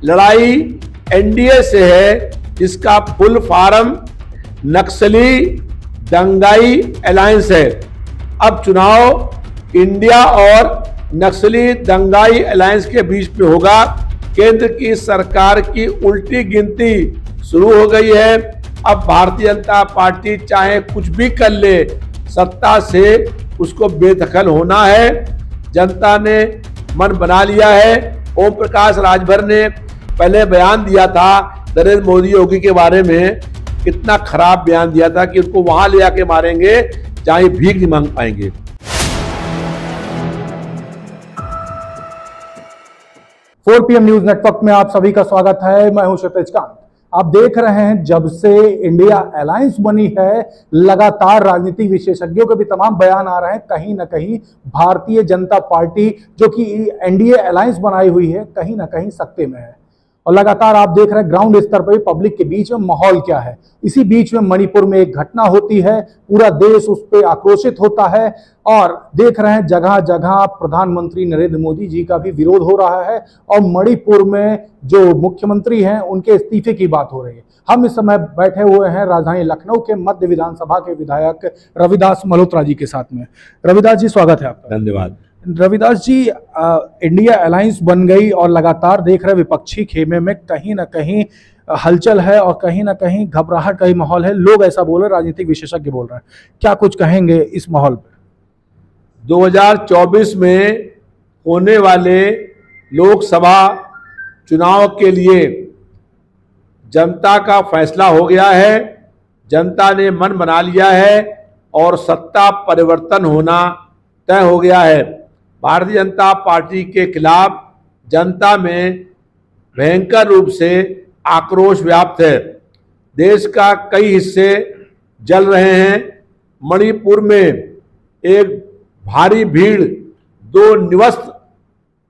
लड़ाई एनडीए से है, जिसका फुल फॉर्म नक्सली दंगाई अलायंस है। अब चुनाव इंडिया और नक्सली दंगाई अलायंस के बीच में होगा। केंद्र की सरकार की उल्टी गिनती शुरू हो गई है। अब भारतीय जनता पार्टी चाहे कुछ भी कर ले, सत्ता से उसको बेदखल होना है। जनता ने मन बना लिया है। ओम प्रकाश राजभर ने पहले बयान दिया था नरेंद्र मोदी योगी के बारे में, कितना खराब बयान दिया था कि उनको वहां ले आके मारेंगे जहां भीख नहीं मांग पाएंगे। 4 PM न्यूज नेटवर्क में आप सभी का स्वागत है। मैं हूं क्षितिज कांत। आप देख रहे हैं, जब से इंडिया अलायंस बनी है, लगातार राजनीतिक विशेषज्ञों के भी तमाम बयान आ रहे हैं। कहीं ना कहीं भारतीय जनता पार्टी जो कि एनडीए अलायंस बनाई हुई है, कहीं ना कहीं सत्ते में है। और लगातार आप देख रहे हैं ग्राउंड स्तर पर पब्लिक के बीच में माहौल क्या है। इसी बीच में मणिपुर में एक घटना होती है, पूरा देश उस पर आक्रोशित होता है और देख रहे हैं जगह जगह प्रधानमंत्री नरेंद्र मोदी जी का भी विरोध हो रहा है और मणिपुर में जो मुख्यमंत्री हैं उनके इस्तीफे की बात हो रही है। हम इस समय बैठे हुए हैं राजधानी लखनऊ के मध्य विधानसभा के विधायक रविदास मल्होत्रा जी के साथ में। रविदास जी, स्वागत है आपका। धन्यवाद। रविदास जी, इंडिया अलायंस बन गई और लगातार देख रहे विपक्षी खेमे में कहीं ना कहीं हलचल है और कहीं ना कहीं घबराहट का ही माहौल है। लोग ऐसा बोल रहे, राजनीतिक विशेषज्ञ बोल रहे हैं। क्या कुछ कहेंगे इस माहौल पे? 2024 में होने वाले लोकसभा चुनाव के लिए जनता का फैसला हो गया है। जनता ने मन बना लिया है और सत्ता परिवर्तन होना तय हो गया है। भारतीय जनता पार्टी के खिलाफ जनता में भयंकर रूप से आक्रोश व्याप्त है। देश का कई हिस्से जल रहे हैं। मणिपुर में एक भारी भीड़ 2 निवस्त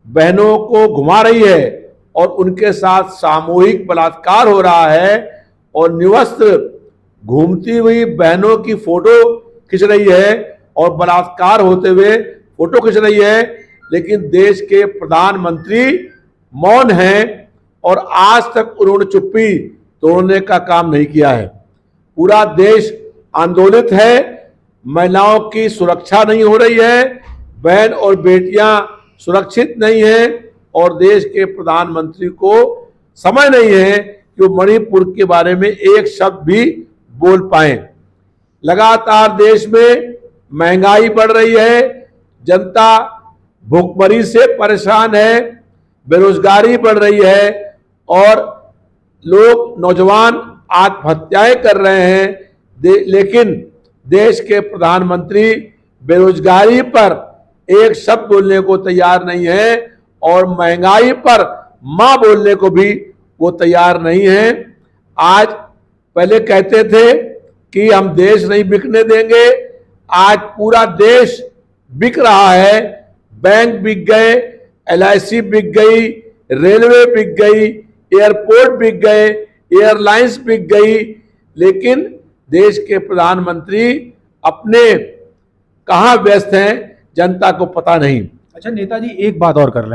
बहनों को घुमा रही है और उनके साथ सामूहिक बलात्कार हो रहा है और निवस्त घूमती हुई बहनों की फोटो खींच रही है और बलात्कार होते हुए फोटो खींच रही है। लेकिन देश के प्रधानमंत्री मौन हैं और आज तक उन्होंने चुप्पी तोड़ने का काम नहीं किया है। पूरा देश आंदोलित है। महिलाओं की सुरक्षा नहीं हो रही है, बहन और बेटियां सुरक्षित नहीं हैं और देश के प्रधानमंत्री को समय नहीं है कि वो मणिपुर के बारे में एक शब्द भी बोल पाए। लगातार देश में महंगाई बढ़ रही है, जनता भूखमरी से परेशान है, बेरोजगारी बढ़ रही है और लोग नौजवान आत्महत्याएं कर रहे हैं। लेकिन देश के प्रधानमंत्री बेरोजगारी पर एक शब्द बोलने को तैयार नहीं है और महंगाई पर मां बोलने को भी वो तैयार नहीं है। आज पहले कहते थे कि हम देश नहीं बिकने देंगे, आज पूरा देश बिक रहा है। बैंक बिक गए, LIC बिक गई, रेलवे बिक गई, एयरपोर्ट बिक गए, एयरलाइंस बिक गई। लेकिन देश के प्रधानमंत्री अपने कहां व्यस्त हैं, जनता को पता नहीं। अच्छा नेताजी, एक बात और कर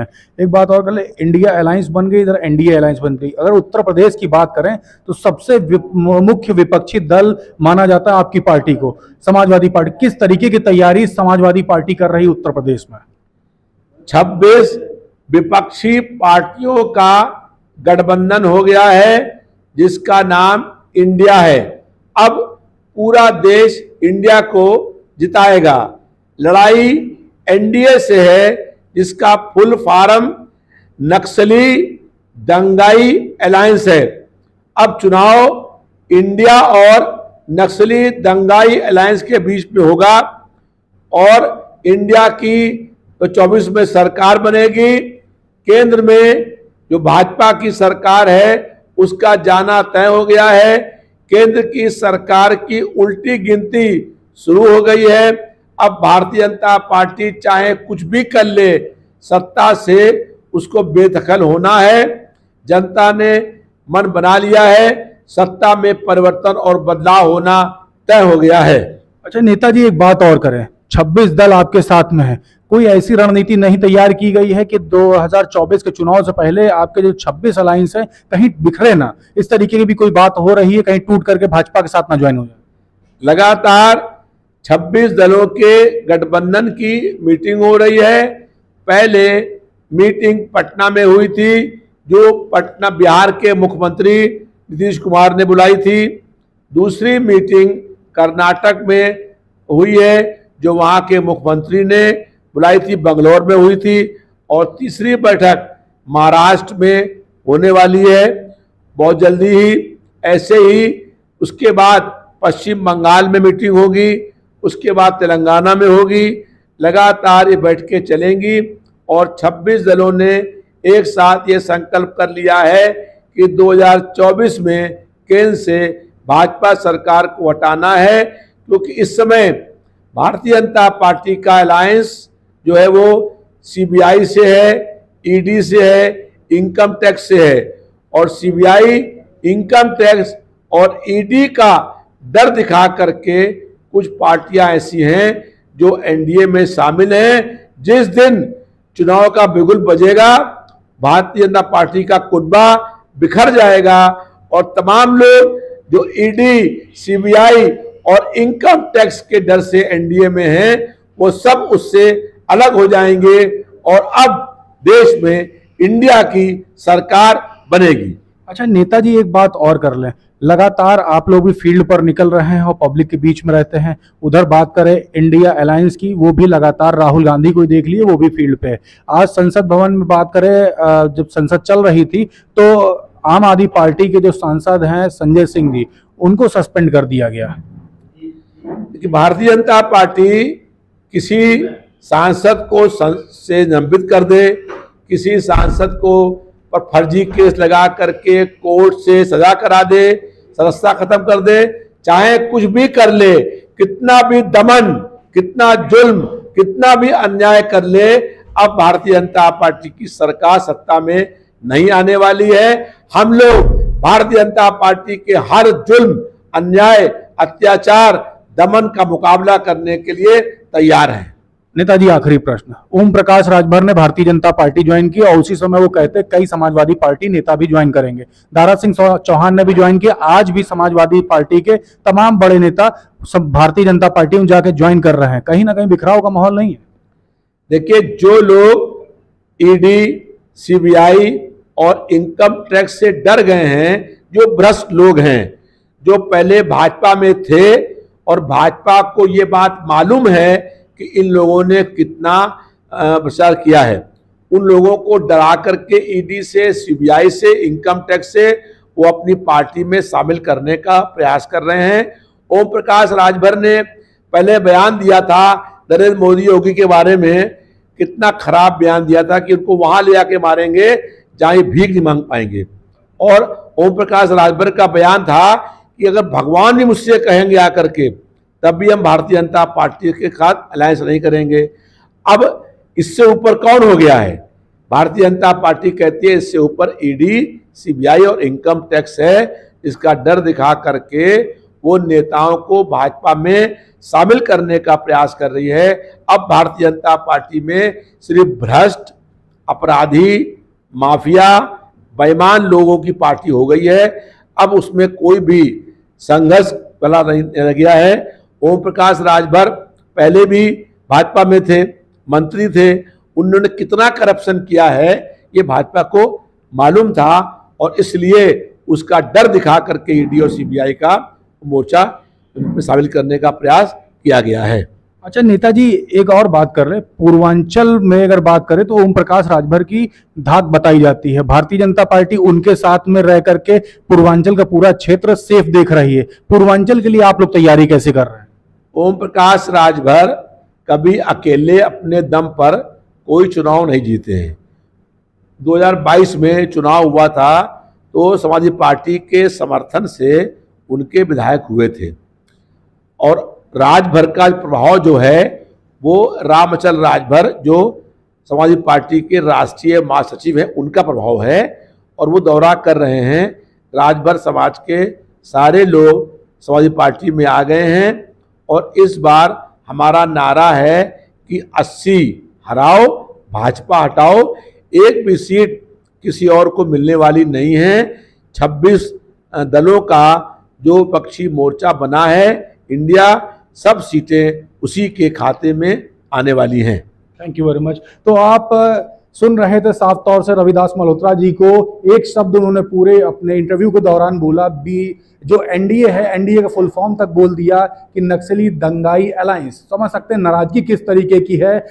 लें। इंडिया अलायंस बन गई, इधर एनडीए अलायंस बन गई। अगर उत्तर प्रदेश की बात करें तो सबसे मुख्य विपक्षी दल माना जाता है आपकी पार्टी को, समाजवादी पार्टी। किस तरीके की तैयारी समाजवादी पार्टी कर रही उत्तर प्रदेश में? 26 विपक्षी पार्टियों का गठबंधन हो गया है जिसका नाम इंडिया है। अब पूरा देश इंडिया को जिताएगा। लड़ाई एनडीए से है, जिसका फुल फॉर्म नक्सली दंगाई अलायंस है। अब चुनाव इंडिया और नक्सली दंगाई अलायंस के बीच में होगा और इंडिया की तो 24 में सरकार बनेगी। केंद्र में जो भाजपा की सरकार है उसका जाना तय हो गया है। केंद्र की सरकार की उल्टी गिनती शुरू हो गई है। अब भारतीय जनता पार्टी चाहे कुछ भी कर ले, सत्ता से उसको बेदखल होना है। जनता ने मन बना लिया है। सत्ता में परिवर्तन और बदलाव होना तय हो गया है। अच्छा नेताजी, एक बात और करें, 26 दल आपके साथ में है, कोई ऐसी रणनीति नहीं तैयार की गई है कि 2024 के चुनाव से पहले आपके जो 26 अलायंस है कहीं बिखरे ना? इस तरीके की भी कोई बात हो रही है, कहीं टूट करके भाजपा के साथ ना ज्वाइन हो जाए? लगातार 26 दलों के गठबंधन की मीटिंग हो रही है। पहले मीटिंग पटना में हुई थी, जो पटना बिहार के मुख्यमंत्री नीतीश कुमार ने बुलाई थी। दूसरी मीटिंग कर्नाटक में हुई है, जो वहां के मुख्यमंत्री ने बुलाई थी, बंगलौर में हुई थी। और तीसरी बैठक महाराष्ट्र में होने वाली है बहुत जल्दी ही। ऐसे ही उसके बाद पश्चिम बंगाल में मीटिंग होगी, उसके बाद तेलंगाना में होगी। लगातार ये बैठकें चलेंगी और 26 दलों ने एक साथ ये संकल्प कर लिया है कि 2024 में केंद्र से भाजपा सरकार को हटाना है, क्योंकि इस समय भारतीय जनता पार्टी का अलायंस जो है वो सीबीआई से है, ईडी से है, इनकम टैक्स से है। और सीबीआई, इनकम टैक्स और ईडी का डर दिखा करके कुछ पार्टियां ऐसी हैं जो एनडीए में शामिल हैं। जिस दिन चुनाव का बिगुल बजेगा, भारतीय जनता पार्टी का कुनबा बिखर जाएगा और तमाम लोग जो ईडी, सीबीआई और इनकम टैक्स के डर से एनडीए में हैं, वो सब उससे अलग हो जाएंगे और अब देश में इंडिया की सरकार बनेगी। अच्छा नेताजी, एक बात और कर लें, लगातार आप लोग भी फील्ड पर निकल रहे हैं और पब्लिक के बीच में रहते हैं। उधर बात करें इंडिया अलायंस की, वो भी लगातार राहुल गांधी को देख लिए, वो भी फील्ड पे है। आज संसद भवन में बात करें, जब संसद चल रही थी तो आम आदमी पार्टी के जो सांसद हैं संजय सिंह जी, उनको सस्पेंड कर दिया गया। भारतीय जनता पार्टी किसी सांसद को से निलंबित कर दे, किसी सांसद को पर फर्जी केस लगा करके कोर्ट से सजा करा दे, सदस्यता खत्म कर दे, चाहे कुछ भी कर ले, कितना भी दमन, कितना जुल्म, कितना भी अन्याय कर ले, अब भारतीय जनता पार्टी की सरकार सत्ता में नहीं आने वाली है। हम लोग भारतीय जनता पार्टी के हर जुल्म, अन्याय, अत्याचार, दमन का मुकाबला करने के लिए तैयार हैं। नेताजी, आखिरी प्रश्न, ओम प्रकाश राजभर ने भारतीय जनता पार्टी ज्वाइन की और उसी समय वो कहते कई समाजवादी पार्टी नेता भी ज्वाइन करेंगे। दारा सिंह चौहान ने भी ज्वाइन किया। आज भी समाजवादी पार्टी के तमाम बड़े नेता सब भारतीय जनता पार्टी में जाके ज्वाइन कर रहे हैं। कहीं ना कहीं बिखराव का माहौल नहीं है? देखिए, जो लोग ईडी, सीबीआई और इनकम टैक्स से डर गए हैं, जो भ्रष्ट लोग हैं, जो पहले भाजपा में थे और भाजपा को ये बात मालूम है कि इन लोगों ने कितना प्रचार किया है, उन लोगों को डरा करके ईडी से, सीबीआई से, इनकम टैक्स से वो अपनी पार्टी में शामिल करने का प्रयास कर रहे हैं। ओम प्रकाश राजभर ने पहले बयान दिया था नरेंद्र मोदी योगी के बारे में, कितना खराब बयान दिया था कि उनको वहां ले आके मारेंगे जहां भीख नहीं मांग पाएंगे। और ओम प्रकाश राजभर का बयान था कि अगर भगवान भी मुझसे कहेंगे आकर के, तब भी हम भारतीय जनता पार्टी के साथ अलायंस नहीं करेंगे। अब इससे ऊपर कौन हो गया है? भारतीय जनता पार्टी कहती है इससे ऊपर ईडी, सीबीआई और इनकम टैक्स है। इसका डर दिखा करके वो नेताओं को भाजपा में शामिल करने का प्रयास कर रही है। अब भारतीय जनता पार्टी में सिर्फ भ्रष्ट, अपराधी, माफिया, बेईमान लोगों की पार्टी हो गई है। अब उसमें कोई भी संघर्ष वाला नहीं रह गया है। ओम प्रकाश राजभर पहले भी भाजपा में थे, मंत्री थे, उन्होंने कितना करप्शन किया है ये भाजपा को मालूम था और इसलिए उसका डर दिखा करके ईडी और सीबीआई का मोर्चा में शामिल करने का प्रयास किया गया है। अच्छा नेताजी, एक और बात कर रहे, पूर्वांचल में अगर बात करें तो ओम प्रकाश राजभर की धाक बताई जाती है। भारतीय जनता पार्टी उनके साथ में रह करके पूर्वांचल का पूरा क्षेत्र सेफ देख रही है। पूर्वांचल के लिए आप लोग तैयारी कैसे कर रहे हैं? ओम प्रकाश राजभर कभी अकेले अपने दम पर कोई चुनाव नहीं जीते हैं। 2022 में चुनाव हुआ था तो समाजवादी पार्टी के समर्थन से उनके विधायक हुए थे और राजभर का प्रभाव जो है वो रामचल राजभर जो समाजवादी पार्टी के राष्ट्रीय महासचिव हैं उनका प्रभाव है और वो दौरा कर रहे हैं। राजभर समाज के सारे लोग समाजवादी पार्टी में आ गए हैं और इस बार हमारा नारा है कि 80 हराओ, भाजपा हटाओ, एक भी सीट किसी और को मिलने वाली नहीं है। 26 दलों का जो विपक्षी मोर्चा बना है इंडिया, सब सीटें उसी के खाते में आने वाली हैं। Thank you very much. तो आप सुन रहे थे साफ तौर से रविदास मल्होत्रा जी को, एक शब्द उन्होंने पूरे अपने इंटरव्यू के दौरान बोला भी, जो एनडीए है, एनडीए का फुल फॉर्म तक बोल दिया कि नक्सली दंगाई अलायंस। समझ सकते हैं नाराजगी किस तरीके की है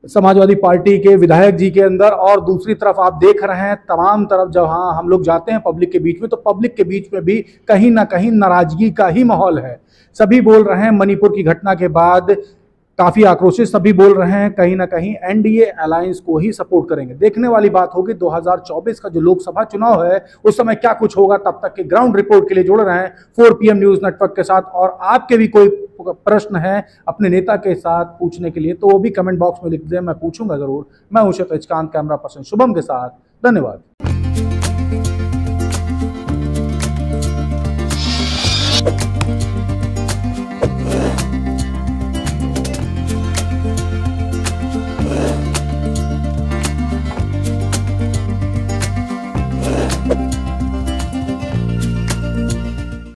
समाजवादी पार्टी के विधायक जी के अंदर। और दूसरी तरफ आप देख रहे हैं तमाम तरफ जहां हम लोग जाते हैं पब्लिक के बीच में, तो पब्लिक के बीच में भी कहीं ना कहीं नाराजगी का ही माहौल है। सभी बोल रहे हैं मणिपुर की घटना के बाद काफी आक्रोशित सभी बोल रहे हैं कहीं ना कहीं एनडीए अलायंस को ही सपोर्ट करेंगे। देखने वाली बात होगी 2024 का जो लोकसभा चुनाव है उस समय क्या कुछ होगा। तब तक के ग्राउंड रिपोर्ट के लिए जुड़ रहे हैं 4PM न्यूज नेटवर्क के साथ। और आपके भी कोई प्रश्न है अपने नेता के साथ पूछने के लिए तो वो भी कमेंट बॉक्स में लिख दें, मैं पूछूंगा जरूर। मैं हूं क्षितिज कांत, कैमरा पर्सन शुभम के साथ। धन्यवाद।